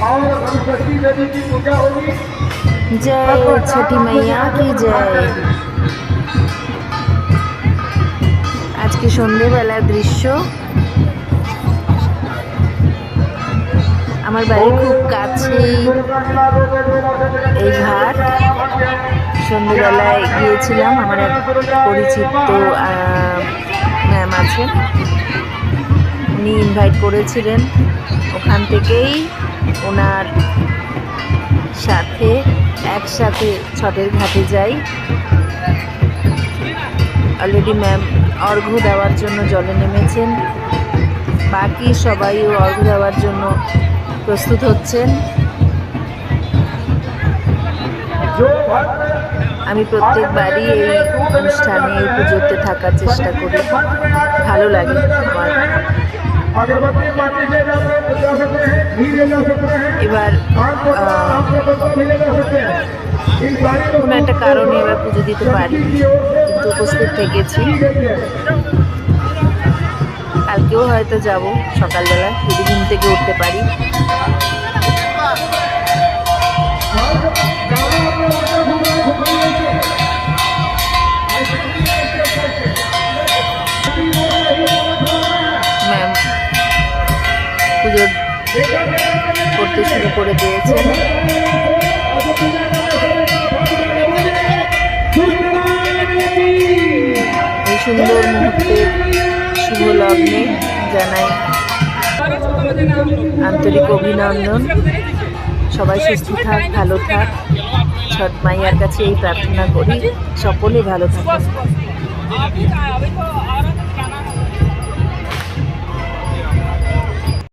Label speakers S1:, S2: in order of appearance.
S1: और सरस्वती देवी की पूजा होगी।
S2: जय छठी मैया की जय। আজকে সন্ধ্যেবেলার দৃশ্য। আমার বাড়ির খুব কাছেই এই ঘাট। সন্ধ্যেবেলায় গিয়েছিলাম, আমার এক পরিচিত ম্যাম আছেন, উনি ইনভাইট করেছিলেন। ওখান থেকেই ওনার সাথে একসাথে ছটের ঘাটে যাই। অলরেডি ম্যাম অর্ঘ্য দেওয়ার জন্য জলে নেমেছেন, বাকি সবাইও অর্ঘ্য দেওয়ার জন্য প্রস্তুত হচ্ছেন। আমি প্রত্যেকবারই এই অনুষ্ঠানে এই পুজোতে থাকার চেষ্টা করি, ভালো লাগে আমার। এবার কোনো একটা কারণে এবার পুজো দিতে পারি, কিন্তু উপস্থিত থেকেছি। কালকেও হয়তো যাব সকালবেলা, যদি ঘুম থেকে উঠতে পারি। ম্যাম পুজো করতে শুরু করে দিয়েছেন। এই সুন্দর মুহূর্তে শুভ লগ্নে জানাই আন্তরিক অভিনন্দন। সবাই সুস্থ থাক, ভালো থাক, ছট মাইয়ার কাছে এই প্রার্থনা করি সকলে ভালো থাকুন।